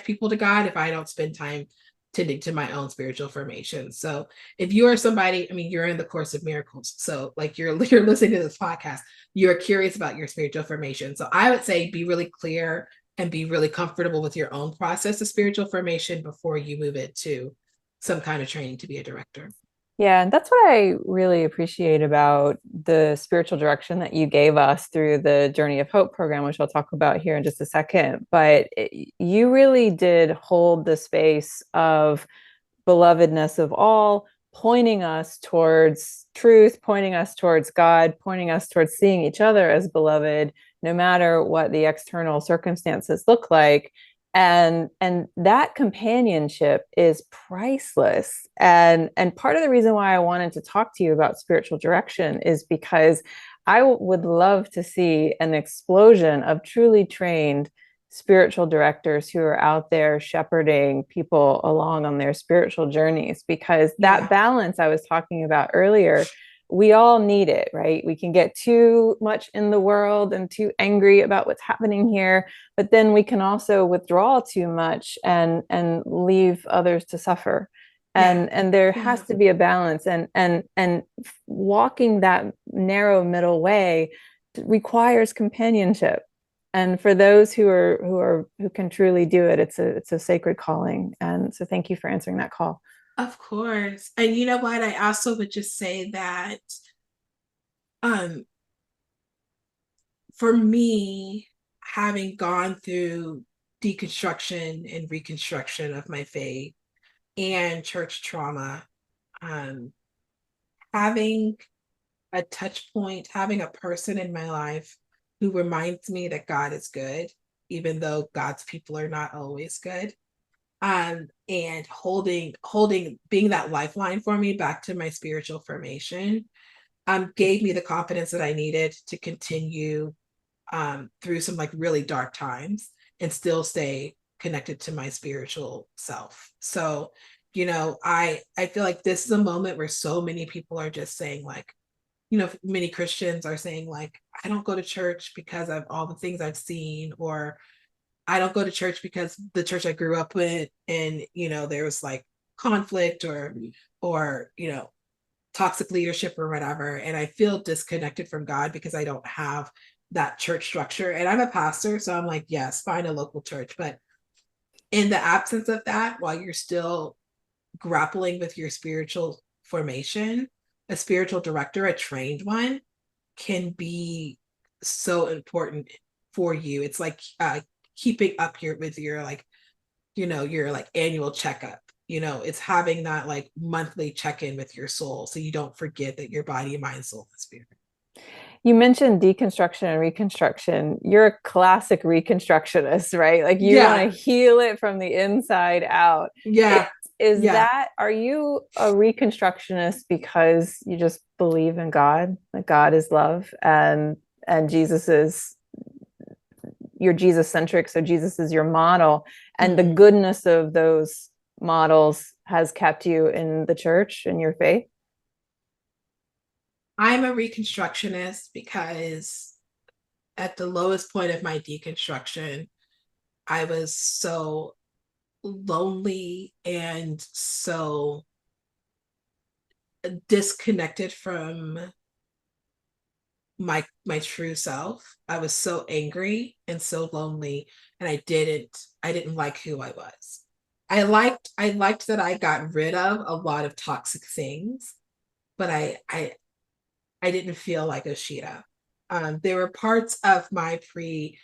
people to God if I don't spend time tending to my own spiritual formation. So if you are somebody, I mean, you're in the Course of Miracles, so like you're listening to this podcast, you're curious about your spiritual formation. So I would say be really clear and be really comfortable with your own process of spiritual formation before you move it to some kind of training to be a director. Yeah, and that's what I really appreciate about the spiritual direction that you gave us through the Journey of Hope program, which I'll talk about here in just a second. But you really did hold the space of belovedness of all, pointing us towards truth, pointing us towards God, pointing us towards seeing each other as beloved, no matter what the external circumstances look like. And that companionship is priceless. And part of the reason why I wanted to talk to you about spiritual direction is because I would love to see an explosion of truly trained spiritual directors who are out there shepherding people along on their spiritual journeys, because that balance I was talking about earlier, we all need it, right? We can get too much in the world and too angry about what's happening here, but then we can also withdraw too much and leave others to suffer. And there has to be a balance, and walking that narrow middle way requires companionship. And for those who can truly do it, it's a sacred calling. And so thank you for answering that call. Of course. And you know what? I also would just say that um for me, having gone through deconstruction and reconstruction of my faith and church trauma, um, having a touch point, having a person in my life who reminds me that God is good, even though God's people are not always good. And holding being that lifeline for me back to my spiritual formation gave me the confidence that I needed to continue through some like really dark times and still stay connected to my spiritual self. So, you know, I feel like this is a moment where so many people are just saying like, you know, many Christians are saying like, I don't go to church because of all the things I've seen, or I don't go to church because the church I grew up with, and you know, there was like conflict or you know, toxic leadership or whatever, and I feel disconnected from God because I don't have that church structure. And I'm a pastor, so I'm like, yes, find a local church. But in the absence of that, while you're still grappling with your spiritual formation, a spiritual director, a trained one, can be so important for you. It's like keeping up your with your like, you know, your like annual checkup. You know, it's having that like monthly check-in with your soul so you don't forget that your body, mind, soul, and spirit. You mentioned deconstruction and reconstruction. You're a classic reconstructionist, right? Like you want Yeah. to heal it from the inside out. Yeah. Is Yeah. that, are you a reconstructionist because you just believe in God, that God is love, and Jesus is, you're Jesus centric, so Jesus is your model, and the goodness of those models has kept you in the church and your faith? I'm a reconstructionist because at the lowest point of my deconstruction, I was so lonely and so disconnected from my true self. I was so angry and so lonely, and I didn't like who I was. I liked that I got rid of a lot of toxic things, but I didn't feel like Osheta. There were parts of my pre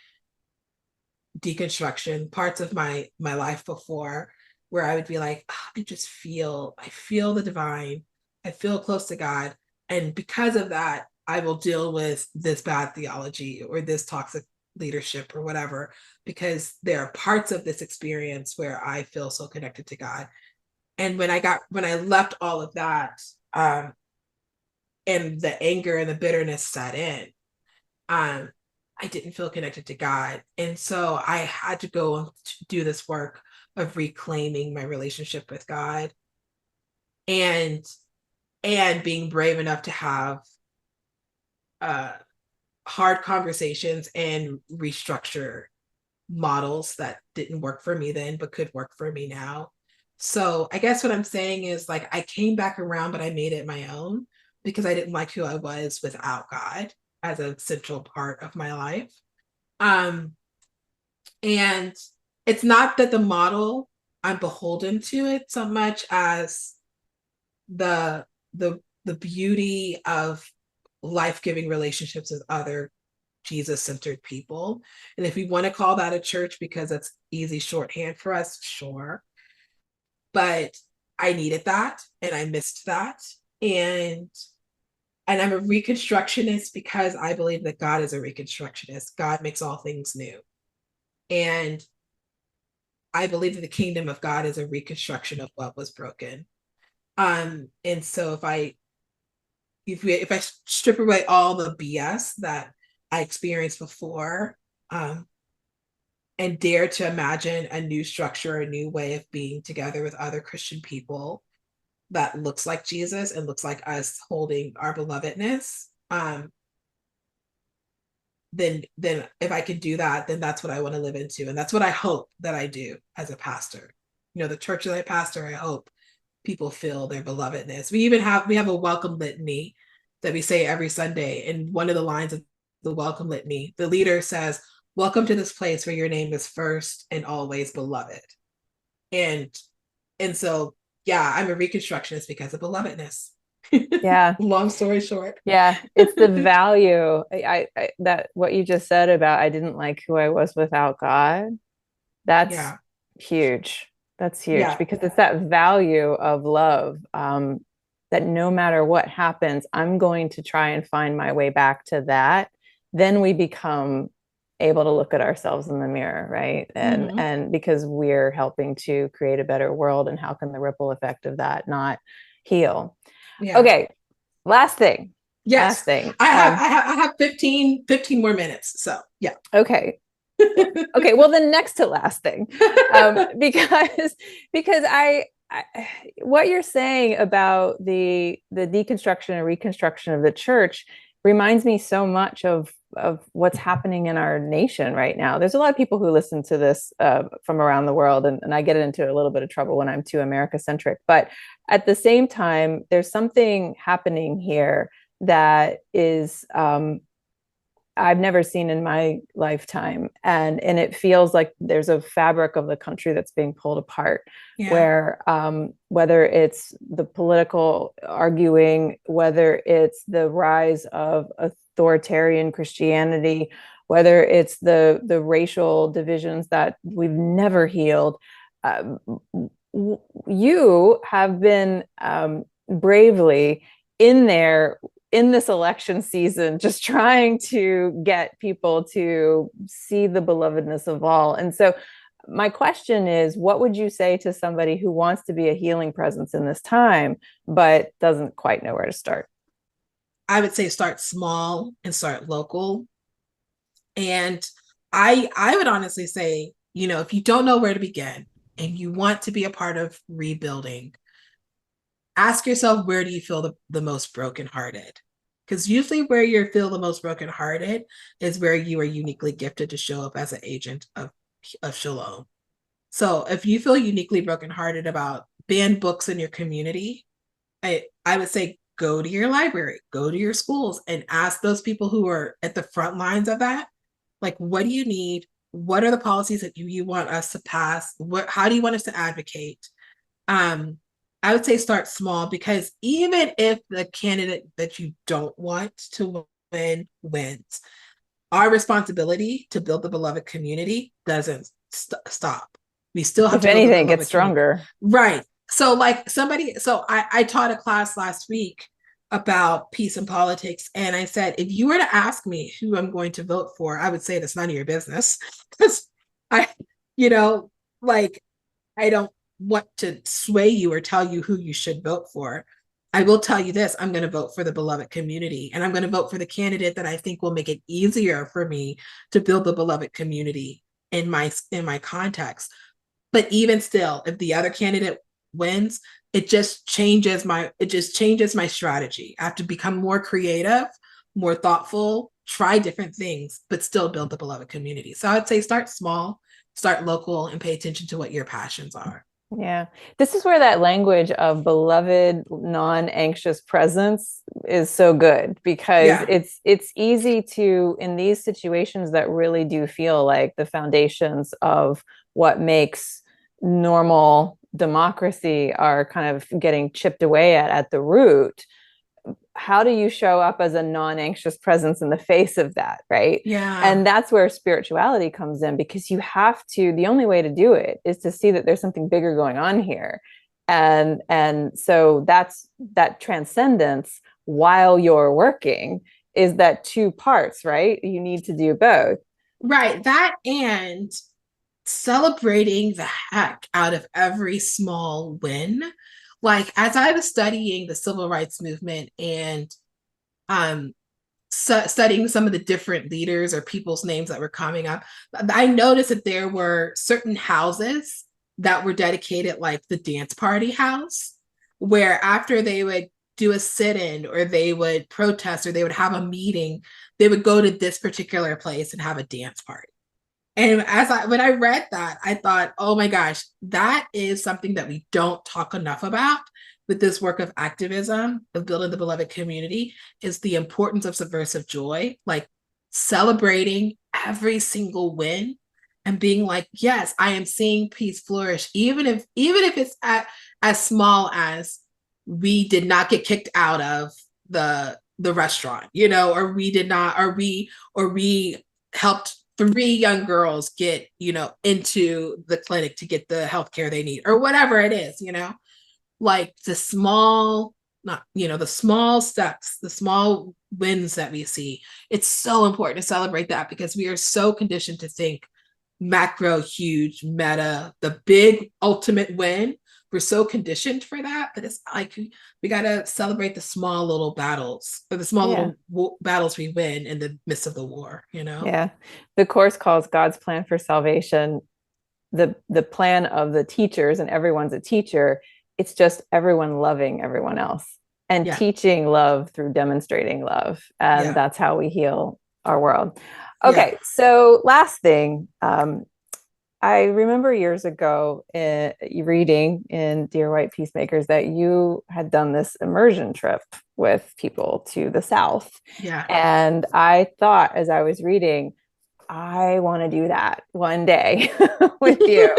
deconstruction, parts of my life before, where I would be like, "Ah, I feel the divine, I feel close to God, and because of that, I will deal with this bad theology or this toxic leadership or whatever, because there are parts of this experience where I feel so connected to God." And when I left all of that, um, and the anger and the bitterness set in, um, I didn't feel connected to God. And so I had to go and do this work of reclaiming my relationship with God, and being brave enough to have uh, hard conversations and restructure models that didn't work for me then but could work for me now. So I guess what I'm saying is, like, I came back around, but I made it my own because I didn't like who I was without God as a central part of my life. Um, and it's not that the model, I'm beholden to it so much as the the beauty of life-giving relationships with other Jesus-centered people. And if we want to call that a church because that's easy shorthand for us, sure. But I needed that and I missed that. And I'm a reconstructionist because I believe that God is a reconstructionist. God makes all things new. And I believe that the kingdom of God is a reconstruction of what was broken. And so if I strip away all the BS that I experienced before, um, and dare to imagine a new structure, a new way of being together with other Christian people that looks like Jesus and looks like us holding our belovedness, then if I can do that, then that's what I want to live into. And that's what I hope that I do as a pastor. The church that I pastor, I hope people feel their belovedness. We have a welcome litany that we say every Sunday. And one of the lines of the welcome litany, the leader says, "Welcome to this place where your name is first and always beloved." And so, yeah, I'm a reconstructionist because of belovedness. Yeah. Long story short. Yeah, it's the value. I that what you just said about I didn't like who I was without God. That's Yeah. huge. That's huge Yeah. because it's that value of love, that no matter what happens, I'm going to try and find my way back to that. Then we become able to look at ourselves in the mirror, right? And Mm-hmm. and because we're helping to create a better world, and how can the ripple effect of that not heal? Yeah. Okay, last thing. Last Yes. thing. I have 15 more minutes. So yeah. Okay. Okay. Well, the next to last thing, because I what you're saying about the deconstruction and reconstruction of the church reminds me so much of what's happening in our nation right now. There's a lot of people who listen to this from around the world, and I get into a little bit of trouble when I'm too America centric. But at the same time, there's something happening here that is I've never seen in my lifetime. And it feels like there's a fabric of the country that's being pulled apart, Yeah. where whether it's the political arguing, whether it's the rise of authoritarian Christianity, whether it's the racial divisions that we've never healed, um, you have been bravely in there in this election season, just trying to get people to see the belovedness of all. And so my question is, what would you say to somebody who wants to be a healing presence in this time, but doesn't quite know where to start? I would say start small and start local. And I would honestly say, if you don't know where to begin and you want to be a part of rebuilding, ask yourself, where do you feel the most brokenhearted? Because usually where you feel the most brokenhearted is where you are uniquely gifted to show up as an agent of Shalom. So if you feel uniquely brokenhearted about banned books in your community, I would say go to your library, go to your schools, and ask those people who are at the front lines of that, like, what do you need? What are the policies that you want us to pass? How do you want us to advocate? I would say start small, because even if the candidate that you don't want to win wins, our responsibility to build the beloved community doesn't stop. We still have If to build the anything, it gets beloved community. stronger. Right. So, like I taught a class last week about peace and politics. And I said, if you were to ask me who I'm going to vote for, I would say that's none of your business. Because I, you know, like, I don't want to sway you or tell you who you should vote for. I will tell you this: I'm going to vote for the beloved community, and I'm going to vote for the candidate that I think will make it easier for me to build the beloved community in my context. But even still, if the other candidate wins, it just changes my strategy. I have to become more creative, more thoughtful, try different things, but still build the beloved community. So I'd say start small, start local, and pay attention to what your passions are. Yeah. This is where that language of beloved, non-anxious presence is so good, because Yeah. it's easy to, in these situations that really do feel like the foundations of what makes normal democracy are kind of getting chipped away at the root. How do you show up as a non-anxious presence in the face of that, right? Yeah. And that's where spirituality comes in, because you have to, the only way to do it is to see that there's something bigger going on here. And so that's that transcendence while you're working, is that two parts, right? You need to do both. Right. That, and celebrating the heck out of every small win. Like, as I was studying the civil rights movement and um studying some of the different leaders or people's names that were coming up, I noticed that there were certain houses that were dedicated, like the dance party house, where after they would do a sit-in or they would protest or they would have a meeting, they would go to this particular place and have a dance party. And when I read that, I thought, oh my gosh, that is something that we don't talk enough about with this work of activism, of building the beloved community, is the importance of subversive joy, like celebrating every single win and being like, yes, I am seeing peace flourish, even if it's as small as we did not get kicked out of the restaurant, or we did not, or we helped 3 young girls get, into the clinic to get the health care they need, or whatever it is, like the small, not, the small steps, the small wins that we see. It's so important to celebrate that, because we are so conditioned to think macro, huge, meta, the big ultimate win. We're so conditioned for that, but it's like we got to celebrate the small little battles, or the small Yeah. little battles we win in the midst of the war. Yeah. The course calls God's plan for salvation the plan of the teachers, and everyone's a teacher. It's just everyone loving everyone else and Yeah. teaching love through demonstrating love. And Yeah. that's how we heal our world. Yeah. Okay, so last thing. I remember years ago reading in Dear White Peacemakers that you had done this immersion trip with people to the South. Yeah. And I thought, as I was reading, I want to do that one day with you.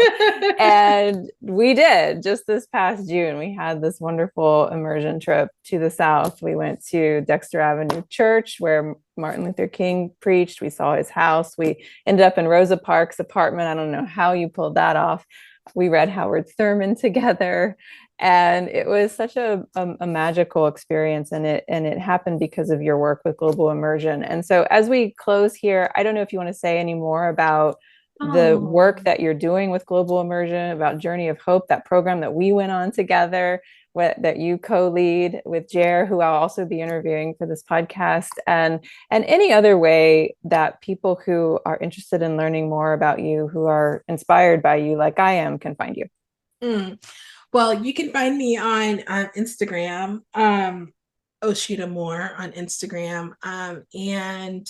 And we did. Just this past June, we had this wonderful immersion trip to the South. We went to Dexter Avenue Church, where Martin Luther King preached. We saw his house. We ended up in Rosa Parks' apartment. I don't know how you pulled that off. We read Howard Thurman together. And it was such a magical experience, and it happened because of your work with Global Immersion. And so, as we close here, I don't know if you want to say any more about the work Oh. that you're doing with Global Immersion, about Journey of Hope, that program that we went on together, that you co-lead with Jer, who I'll also be interviewing for this podcast, and any other way that people who are interested in learning more about you, who are inspired by you, like I am, can find you. Mm. Well, you can find me on Instagram, Osheta Moore on Instagram. And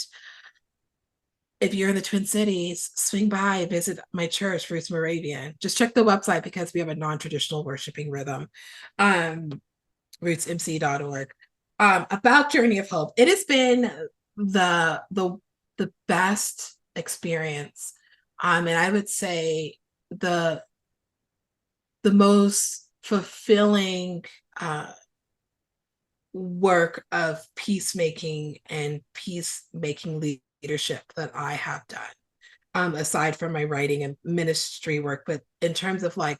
if you're in the Twin Cities, swing by, visit my church, Roots Moravian. Just check the website, because we have a non-traditional worshiping rhythm, rootsmc.org. About Journey of Hope. It has been the best experience. And I would say the the most fulfilling work of peacemaking and peacemaking leadership that I have done. Aside from my writing and ministry work, but in terms of like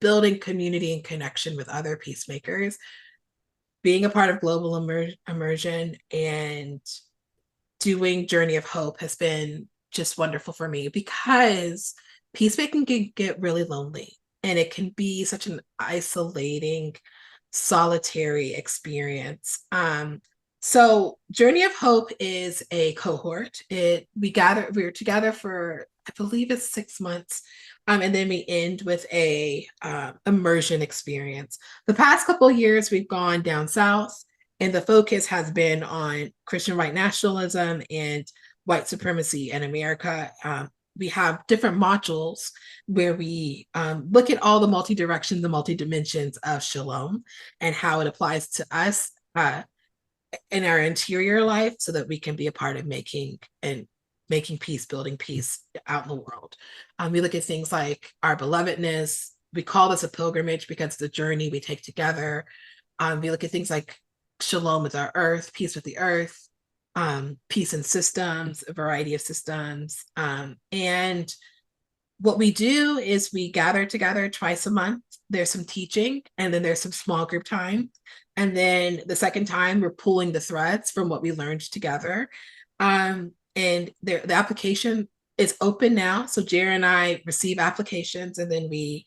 building community and connection with other peacemakers, being a part of global immersion and doing Journey of Hope has been just wonderful for me because peacemaking can get really lonely and it can be such an isolating, solitary experience. So Journey of Hope is a cohort. We were together for I believe it's 6 months. And then we end with a immersion experience. The past couple of years, we've gone down south, and the focus has been on Christian white nationalism and white supremacy in America. We have different modules where we look at all the multi-directions, the multi-dimensions of Shalom and how it applies to us in our interior life so that we can be a part of making peace, building peace out in the world. We look at things like our belovedness. We call this a pilgrimage because it's a journey we take together. We look at things like Shalom with our earth, peace with the earth, peace in systems, a variety of systems. And what we do is we gather together twice a month. There's some teaching, and then there's some small group time. And then the second time, we're pulling the threads from what we learned together. And the application is open now. So Jerry and I receive applications, and then we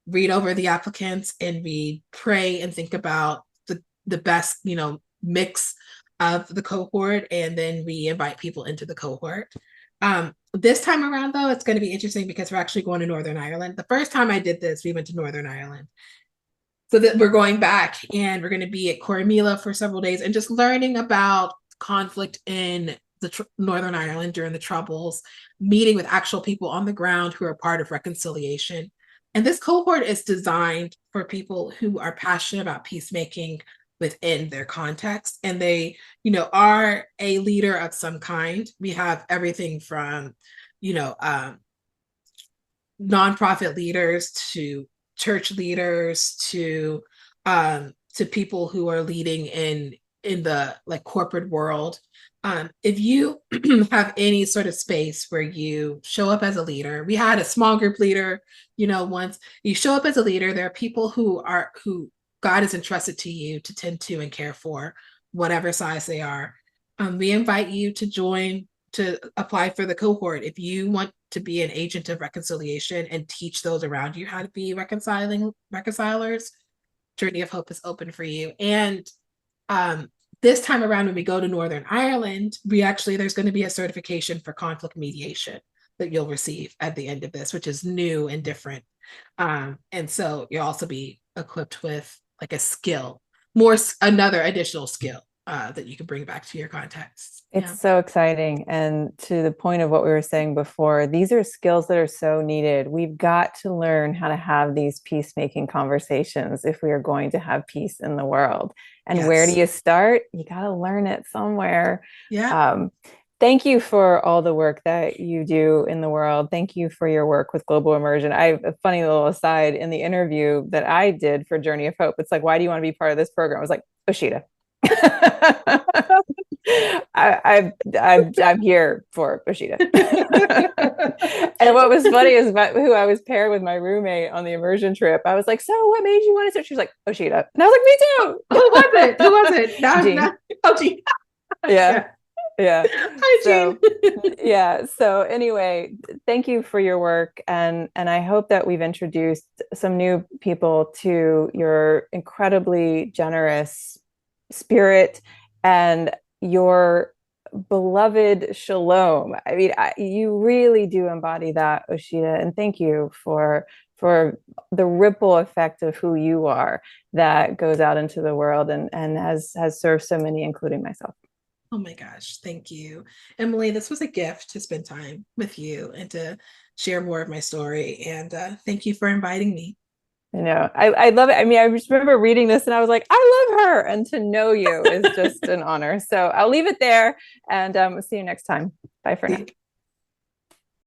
read over the applicants and we pray and think about the best, mix of the cohort, and then we invite people into the cohort. This time around, though, it's going to be interesting because we're actually going to Northern Ireland. The first time I did this, we went to Northern Ireland. So that we're going back and we're going to be at Corrymeela for several days and just learning about conflict in Northern Ireland during the Troubles, meeting with actual people on the ground who are part of reconciliation. And this cohort is designed for people who are passionate about peacemaking within their context, and they are a leader of some kind. We have everything from nonprofit leaders to church leaders to people who are leading in the like corporate world. If you have any sort of space where you show up as a leader, we had a small group leader, once you show up as a leader, there are people who God has entrusted to you to tend to and care for, whatever size they are. We invite you to apply for the cohort. If you want to be an agent of reconciliation and teach those around you how to be reconcilers, Journey of Hope is open for you. And this time around, when we go to Northern Ireland, there's going to be a certification for conflict mediation that you'll receive at the end of this, which is new and different. And so you'll also be equipped with like a skill, another additional skill that you can bring back to your context. It's so exciting. And to the point of what we were saying before, these are skills that are so needed. We've got to learn how to have these peacemaking conversations if we are going to have peace in the world. And where do you start? You got to learn it somewhere. Yeah. Thank you for all the work that you do in the world. Thank you for your work with global immersion. I have a funny little aside in the interview that I did for Journey of Hope. It's like, why do you want to be part of this program? I was like, Osheta. I'm here for Osheta. And what was funny is who I was paired with, my roommate on the immersion trip. I was like, so what made you want to start? She was like, Osheta. And I was like, me too. Who was it? Who was it? Jean. Yeah. Yeah. Hi, Jean. So anyway, thank you for your work. And I hope that we've introduced some new people to your incredibly generous spirit and your beloved Shalom. I mean, you really do embody that, Osheta. And thank you for the ripple effect of who you are that goes out into the world and has served so many, including myself. Oh my gosh, thank you. Emily, this was a gift to spend time with you and to share more of my story. And thank you for inviting me. I know. I love it. I mean, I just remember reading this and I was like, I love her. And to know you is just an honor. So I'll leave it there and see you next time. Bye for now.